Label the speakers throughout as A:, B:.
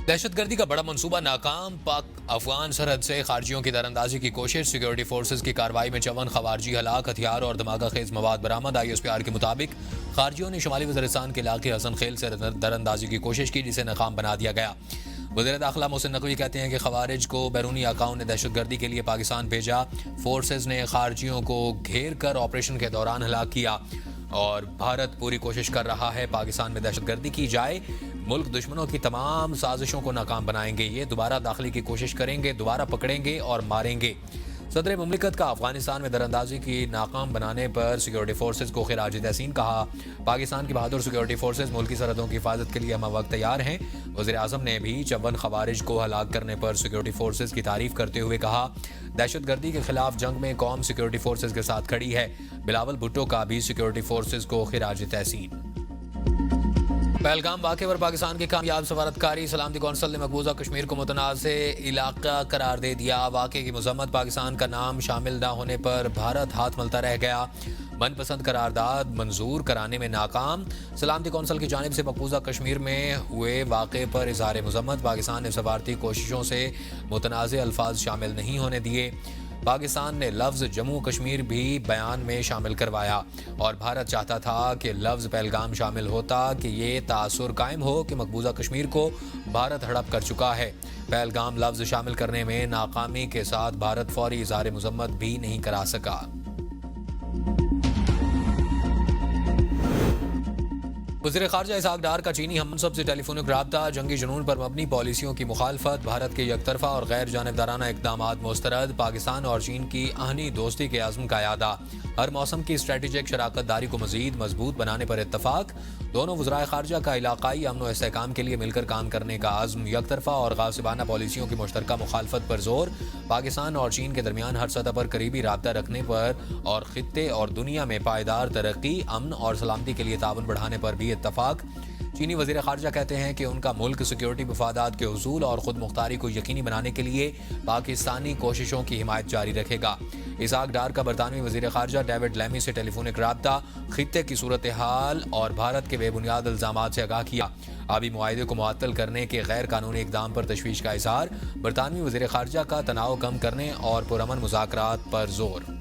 A: दहशतगर्दी का बड़ा मंसूबा नाकाम। पाक अफगान सरहद से खारजियों की दरअंदाजी की कोशिश। सिक्योरिटी फोर्सेज की कार्रवाई में 54 खवारजी हलाक। हथियार और धमाका खेज मवाद बरामद। ISPR के मुताबिक खारजियों ने शुमाली वज़ीरिस्तान के इलाके हसन खेल से दरअंदाजी की कोशिश की, जिसे नाकाम बना दिया गया। वज़ीर दाखिला मोहसिन नकवी कहते हैं कि खवारिज को बैरूनी आकाओं ने दहशतगर्दी के लिए पाकिस्तान भेजा। फोर्सेज ने खारजियों को घेर कर ऑपरेशन के दौरान हलाक किया और भारत पूरी कोशिश कर रहा है पाकिस्तान में दहशतगर्दी की जाए। मुल्क दुश्मनों की तमाम साजिशों को नाकाम बनाएंगे। ये दोबारा दाखिले की कोशिश करेंगे, दोबारा पकड़ेंगे और मारेंगे। सदर मुमलिकत का अफगानिस्तान में दरअंदाजी की नाकाम बनाने पर सिक्योरिटी फोर्सेज को खिराज तहसीन कहा। पाकिस्तान की बहादुर सिक्योरिटी फोर्सेज मुल्की सरहदों की हिफाजत के लिए हम वक्त तैयार हैं। वज़ीर आज़म ने भी 54 खवारिज को हलाक करने पर सिक्योरिटी फोर्सेज की तारीफ करते हुए कहा, दहशतगर्दी के खिलाफ जंग में कौम सिक्योरिटी फोर्सेज के साथ खड़ी है। बिलावल भुट्टो का भी सिक्योरिटी फोर्सेज को खिराज तहसीन। पहलगाम वाक़े पर पाकिस्तान की कामयाब सफारतकारी। सलामती कौंसल ने मकबूजा कश्मीर को मुतनाज़ इलाका करार दे दिया। वाक़े की मज़म्मत। पाकिस्तान का नाम शामिल न होने पर भारत हाथ मलता रह गया। मनपसंद करारदाद मंजूर कराने में नाकाम। सलामती कौंसल की जानिब से मकबूजा कश्मीर में हुए वाक़े पर इज़हार मज़म्मत। पाकिस्तान ने सफारती कोशिशों से मुतनाज़ अल्फाज शामिल नहीं होने दिए। पाकिस्तान ने लफ्ज़ जम्मू कश्मीर भी बयान में शामिल करवाया और भारत चाहता था कि लफ्ज़ पहलगाम शामिल होता कि ये तासुर कायम हो कि मकबूजा कश्मीर को भारत हड़प कर चुका है। पहलगाम लफ्ज़ शामिल करने में नाकामी के साथ भारत फौरी इज़हार मज़म्मत भी नहीं करा सका। वज़ीर ख़ारजा इसहाक़ डार का चीनी हमसब से टेलीफोनिक राब्ता। जंगी जुनून पर मबनी पॉलिसियों की मुखालफत। भारत के यकतरफा और गैर जानिबदाराना इक़दामात मुस्तरद। पाकिस्तान और चीन की आहनी दोस्ती के आज़म का यादा। हर मौसम की स्ट्रेटेजिक शराकत दारी को मज़ीद मजबूत बनाने पर इत्तफाक। दोनों वज़राए ख़ारजा का इलाक़ाई अमन व इस्तेहकाम के लिए मिलकर काम करने का आज़म। यकतरफा और गासिबाना पॉलिसियों की मुश्तरका मुखालफत पर जोर। पाकिस्तान और चीन के दरमियान हर सतह पर करीबी राब्ता रखने पर और खित्ते और दुनिया में पायदार तरक्की, अमन और सलामती के लिए ताउन बढ़ाने पर भी इत्तफाक। चीनी वज़ीर ख़ारजा कहते हैं कि उनका मुल्क सिक्योरिटी मफादात के हुसूल और खुद मुख्तारी को यकीनी बनाने के लिए पाकिस्तानी कोशिशों की हिमायत जारी रखेगा। इसहाक़ डार का बरतानवी वज़ीर ख़ारजा डेविड लैमी से टेलीफोनिक राब्ता। खित्ते की सूरत हाल और भारत के बेबुनियाद इल्ज़ामात से आगाह किया। आबी मुआहिदे को मुअत्तल करने के गैर कानूनी इक़दाम पर तशवीश का इज़हार। बरतानवी वज़ीर ख़ारजा का तनाव कम करने और पुरअमन मुज़ाकरात पर जोर।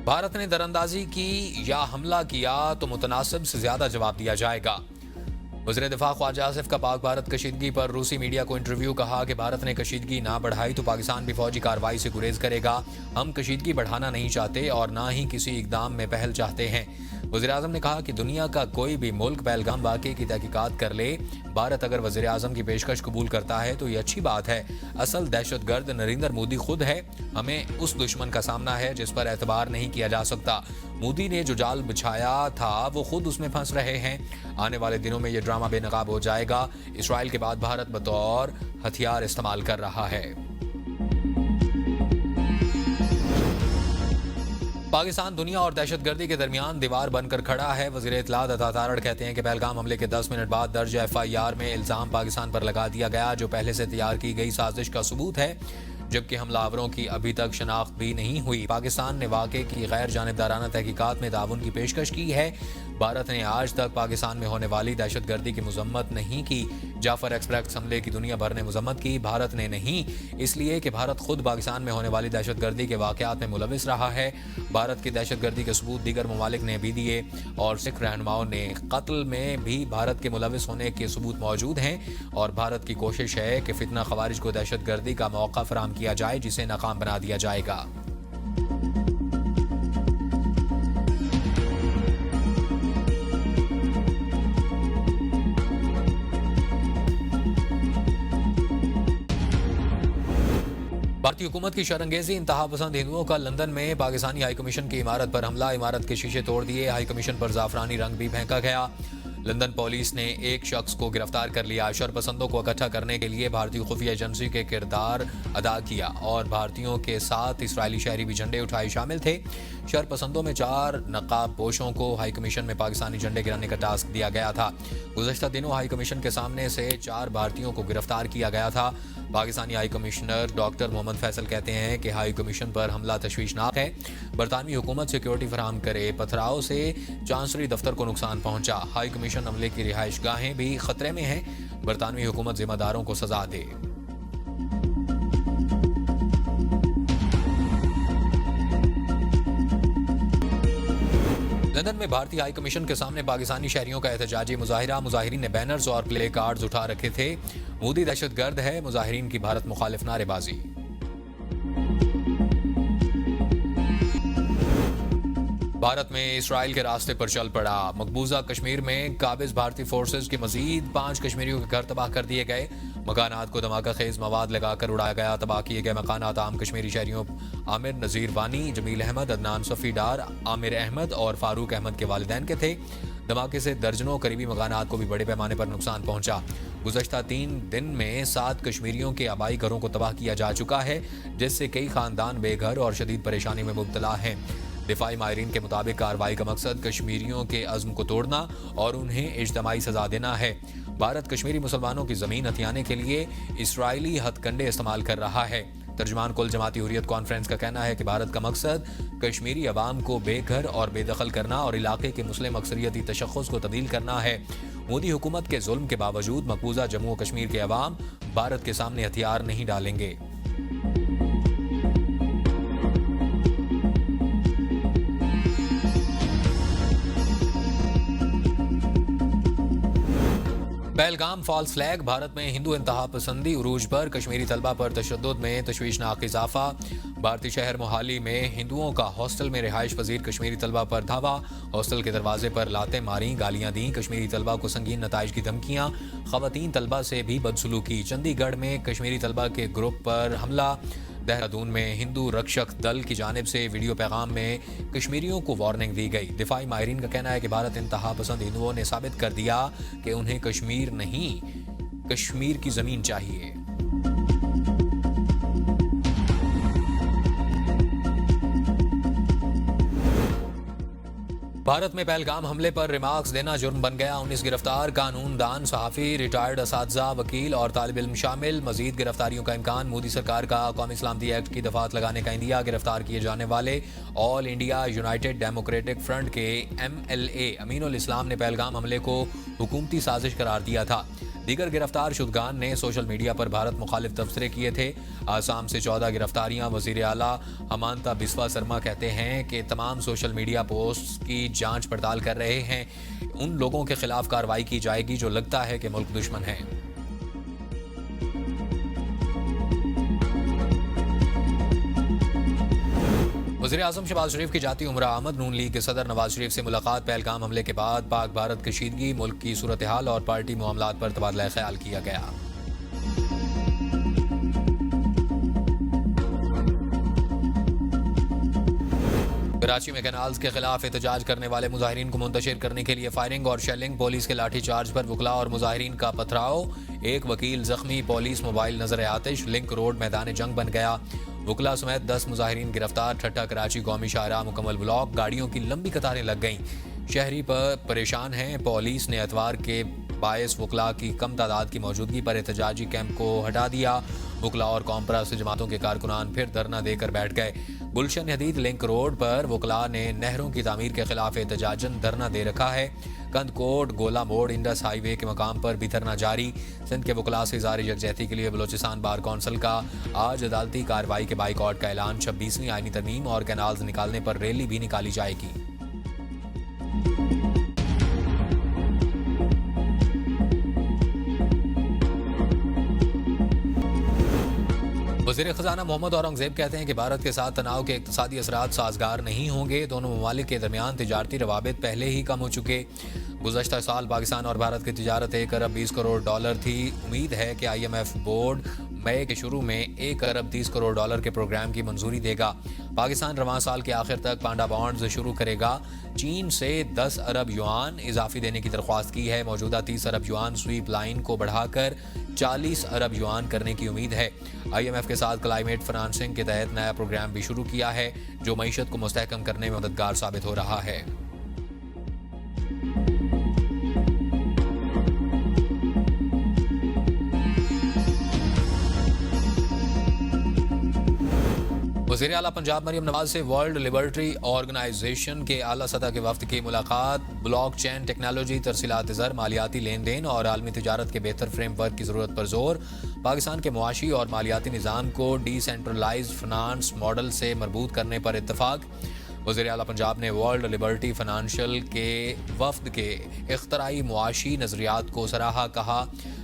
A: भारत ने दरअंदाजी की या हमला किया तो मुतनासिब से ज्यादा जवाब दिया जाएगा। वज़ीर दिफा ख्वाजा आसिफ का पाक भारत कशीदगी पर रूसी मीडिया को इंटरव्यू। कहा कि भारत ने कशीदगी ना बढ़ाई तो पाकिस्तान भी फौजी कार्रवाई से गुरेज करेगा। हम कशीदगी बढ़ाना नहीं चाहते और ना ही किसी इकदाम में पहल चाहते हैं। वज़ीर आज़म ने कहा कि दुनिया का कोई भी मुल्क पहलगाम वाक़े की तहकीकात कर ले। भारत अगर वज़ीर आज़म की पेशकश कबूल करता है तो ये अच्छी बात है। असल दहशतगर्द नरेंद्र मोदी खुद है। हमें उस दुश्मन का सामना है जिस पर एतबार नहीं किया जा सकता। मोदी ने जो जाल बिछाया था वो खुद उसमें फंस रहे हैं। आने वाले दिनों में ये ड्रामा बेनकाब हो जाएगा। इसराइल के बाद भारत बतौर हथियार इस्तेमाल कर रहा है। पाकिस्तान दुनिया और दहशतगर्दी के दरमियान दीवार बनकर खड़ा है। वज़ीर इत्तलात अता तारड़ कहते हैं कि पहलगाम हमले के 10 मिनट बाद दर्ज FIR में इल्ज़ाम पाकिस्तान पर लगा दिया गया, जो पहले से तैयार की गई साजिश का सबूत है, जबकि हमलावरों की अभी तक शनाख्त भी नहीं हुई। पाकिस्तान ने वाक़े की गैर जानिबदाराना तहकीकात में ताउन की पेशकश की है। भारत ने आज तक पाकिस्तान में होने वाली दहशतगर्दी की मजम्मत नहीं की। जाफर एक्सप्रेस हमले की दुनिया भर ने मजम्मत की, भारत ने नहीं, इसलिए कि भारत खुद पाकिस्तान में होने वाली दहशतगर्दी के वाक़यात में मुलविस रहा है। भारत की दहशतगर्दी के सबूत दीगर ममालिक ने भी दिए और सिख रहनुमाओं ने कत्ल में भी भारत के मुलविस होने के सबूत मौजूद हैं और भारत की कोशिश है कि फितना खवारिज को दहशतगर्दी का मौका फराहम किया जाए, जिसे नाकाम बना दिया जाएगा। भारतीय हुकूमत की शरंगेजी। इंतहा पसंद हिंदुओं का लंदन में पाकिस्तानी हाई कमीशन की इमारत पर हमला। इमारत के शीशे तोड़ दिए। हाई कमीशन पर जाफरानी रंग भी फेंका गया। लंदन पुलिस ने एक शख्स को गिरफ्तार कर लिया। शरपसंदों को इकट्ठा करने के लिए भारतीय खुफिया एजेंसी के किरदार अदा किया और भारतीयों के साथ इसराइली शहरी भी झंडे उठाए शामिल थे। शरपसंदों में 4 नकाब पोशों को हाई कमीशन में पाकिस्तानी झंडे गिराने का टास्क दिया गया था। गुज़श्ता दिनों हाई कमीशन के सामने से 4 भारतीयों को गिरफ्तार किया गया था। Pakistani high commissioner doctor Mohammad Faisal कहते हैं कि हाई कमीशन पर हमला तशवीशनाक है। बरतानवी हुकूमत सिक्योरिटी फराहम करे, पथराव से चांसलरी दफ्तर को नुकसान पहुंचा। हाई कमीशन अमले की रिहाइश गाहें भी खतरे में हैं। बरतानवी हुकूमत जिम्मेदारों को सजा दे। लंदन में भारतीय हाई कमीशन के सामने पाकिस्तानी शहरियों का एहतजाजी मुजाहिरा। मुजाहिरीन ने बैनर्स और प्ले कार्ड्स उठा रखे थे। मोदी दहशतगर्द है, मुजाहिरीन की भारत मुखालिफ नारेबाजी। भारत में इसराइल के रास्ते पर चल पड़ा। मकबूजा कश्मीर में काबिज भारतीय फोर्सेज के मजीद 5 कश्मीरियों के घर तबाह कर दिए गए। मकानात को धमाका खेज मवाद लगाकर उड़ाया गया। तबाह किए गए मकानात आम कश्मीरी शहरियों आमिर नजीर वानी, जमील अहमद, अदनान सफ़ी डार, आमिर अहमद और फारूक अहमद के वालिदैन के थे। धमाके से दर्जनों करीबी मकानात को भी बड़े पैमाने पर नुकसान पहुंचा। गुज़श्ता 3 दिन में 7 कश्मीरियों के आबाई घरों को तबाह किया जा चुका है, जिससे कई खानदान बेघर और शदीद परेशानी में मुब्तला हैं। दिफाई माहिरीन के मुताबिक कार्रवाई का मकसद कश्मीरियों के अज़्म को तोड़ना और उन्हें इज्तमाई सजा देना है। भारत कश्मीरी मुसलमानों की ज़मीन हथियाने के लिए इसराइली हथकंडे इस्तेमाल कर रहा है। तर्जुमान कुल जमाती हुर्रियत कॉन्फ्रेंस का कहना है कि भारत का मकसद कश्मीरी अवाम को बेघर और बेदखल करना और इलाके के मुस्लिम अक्सरियती तशख़्ख़ुस को तब्दील करना है। मोदी हुकूमत के जुल्म के बावजूद मकबूजा जम्मू और कश्मीर के अवाम भारत के सामने हथियार नहीं डालेंगे। Pahalgam false flag. भारत में हिंदू इंतहा पसंदी उरूज पर कश्मीरी तलबा पर तशद्दुद में तशवीशनाक इजाफा। भारतीय शहर मोहाली में हिंदुओं का हॉस्टल में रिहाइश पजीर कश्मीरी तलबा पर धावा। हॉस्टल के दरवाजे पर लातें मारी, गालियां दी। कश्मीरी तलबा को संगीन नताइज की धमकियां। खवातीन तलबा से भी बदसलूकी। चंडीगढ़ में कश्मीरी तलबा के ग्रुप पर हमला। देहरादून में हिंदू रक्षक दल की जानिब से वीडियो पैगाम में कश्मीरियों को वार्निंग दी गई। दिफाई माहिरीन का कहना है कि भारत इंतहा पसंद हिंदुओं ने साबित कर दिया कि उन्हें कश्मीर नहीं, कश्मीर की जमीन चाहिए। भारत में पहलगाम हमले पर रिमार्क्स देना जुर्म बन गया। 19 गिरफ्तार, कानून दान, सहाफ़ी, रिटायर्ड असातिज़ा, वकील और तालिब इल्म शामिल। मजीद गिरफ्तारियों का इम्कान। मोदी सरकार का कौमी सलामती एक्ट की दफात लगाने का इंदिया। गिरफ्तार किए जाने वाले all India United democratic front के MLA अमीनुल इस्लाम ने पहलगाम हमले को हुकूमती साजिश करार दिया था। दीगर गिरफ्तार शुदगान ने सोशल मीडिया पर भारत मुखालिफ तबसरे किए थे। आसाम से 14 गिरफ्तारियां। वजीर आला हमांता बिस्वा शर्मा कहते हैं कि तमाम सोशल मीडिया पोस्ट की जांच पड़ताल कर रहे हैं। उन लोगों के खिलाफ कार्रवाई की जाएगी जो लगता है कि मुल्क दुश्मन है। वज़ीर आज़म शहबाज शरीफ की जाती उमरा आमद। नून लीग के सदर नवाज शरीफ से मुलाकात। पहलगाम हमले के बाद पाक भारत कशीदगी, मुल्क की सूरत हाल और पार्टी मामलात पर तबादला ख्याल किया गया। कराची में कैनाल्स के खिलाफ एहतजाज करने वाले मुजाहिरीन को मुंतशिर करने के लिए फायरिंग और शेलिंग। पुलिस के लाठीचार्ज पर वकला और मुजाहिरीन का पथराव। एक वकील जख्मी। पुलिस मोबाइल नजर आतिश। लिंक रोड मैदान जंग बन गया। वकला समेत 10 मुजाहिरीन गिरफ्तार। ठट्टा कराची कौमी शाहराह मुकम्मल ब्लॉक। गाड़ियों की लंबी कतारें लग गईं। शहरी पर परेशान हैं। पुलिस ने एतवार के बायस वकला की कम तादाद की मौजूदगी पर एहतजाजी कैंप को हटा दिया। वकला और कॉम्परा से जमातों के कारकुनान फिर धरना देकर बैठ गए। गुलशन हदीद लिंक रोड पर वकला ने नहरों की तामीर के खिलाफ एहतजाजन धरना दे रखा है। कंदकोट, गोला मोड़, इंडस हाईवे के मकाम पर भी धरना जारी। सिंध के वकला से इज़हार यकजहती के लिए बलोचिस्तान बार कौंसिल का आज अदालती कार्रवाई के बाइकआउट का ऐलान। 26वीं आईनी तरमीम और कैनाल्स निकालने पर रैली भी निकाली जाएगी। वज़ीर ख़ज़ाना मोहम्मद औरंगज़ेब कहते हैं कि भारत के साथ तनाव के इक़्तिसादी असरात साजगार नहीं होंगे। दोनों ममालिक के दरमियान तिजारती रवाबित पहले ही कम हो चुके। गुज़श्ता साल पाकिस्तान और भारत की तिजारत 1 अरब 20 करोड़ डॉलर थी। उम्मीद है कि IMF बोर्ड मई के शुरू में 1 अरब 30 करोड़ डॉलर के प्रोग्राम की मंजूरी देगा। पाकिस्तान रवां साल के आखिर तक पांडा बॉन्ड्स शुरू करेगा। चीन से 10 अरब युआन इजाफी देने की दरख्वास्त की है। मौजूदा 30 अरब युआन स्वीप लाइन को बढ़ाकर 40 अरब युआन करने की उम्मीद है। IMF के साथ क्लाइमेट फाइनेंसिंग के तहत नया प्रोग्राम भी शुरू किया है जो मईशत को मुस्तहकम करने में मददगार साबित हो रहा है। वज़ीर आला पंजाब मरियम नवाज से वर्ल्ड लिबर्टी ऑर्गेनाइजेशन के आला सतह के वफ्द की मुलाकात। ब्लॉक चेन टेक्नोलॉजी, तरसीलात ज़र, मालियाती लेन देन और आलमी तिजारत के बेहतर फ्रेमवर्क की ज़रूरत पर जोर। पाकिस्तान के मुआशी और मालियाती निज़ाम को डिसेंट्रलाइज्ड फाइनेंस मॉडल से मरबूत करने पर इत्तफाक। वज़ीर आला पंजाब ने वर्ल्ड लिबर्टी फाइनेंशियल के वफ्द के इख्तराई मुआशी नज़रियात को सराहा। कहा,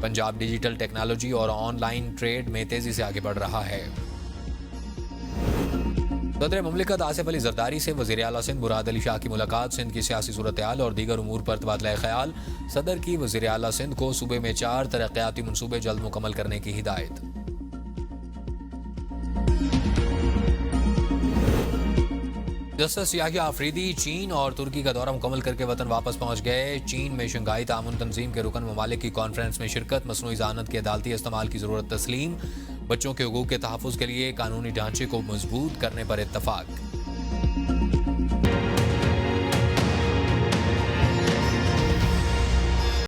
A: पंजाब डिजिटल टेक्नोलॉजी और ऑनलाइन ट्रेड में तेज़ी से आगे बढ़ रहा है। सदर मुमलिकत आसिफ अली जरदारी से वज़ीर आला सिंध मुराद अली शाह की मुलाकात। सिंध की सियासी सूरत हाल और दीगर उमूर पर तबादला ख्याल। सदर की वज़ीर आला सिंध को सूबे में 4 तरक्याती मनसूबे जल्द मुकम्मल करने की हिदायत। जस्टिस याहिया आफरीदी चीन और तुर्की का दौरा मुकम्मल करके वतन वापस पहुंच गए। चीन में शंघाई तामुन तंजीम के रुकन ममालिक की कॉन्फ्रेंस में शिरकत। मसनूई ज़ानत के अदालती इस्तेमाल की ज़रूरत तस्लीम। बच्चों के हुकूक के तहफ़्फ़ुज़ के लिए कानूनी ढांचे को मजबूत करने पर इत्तफाक।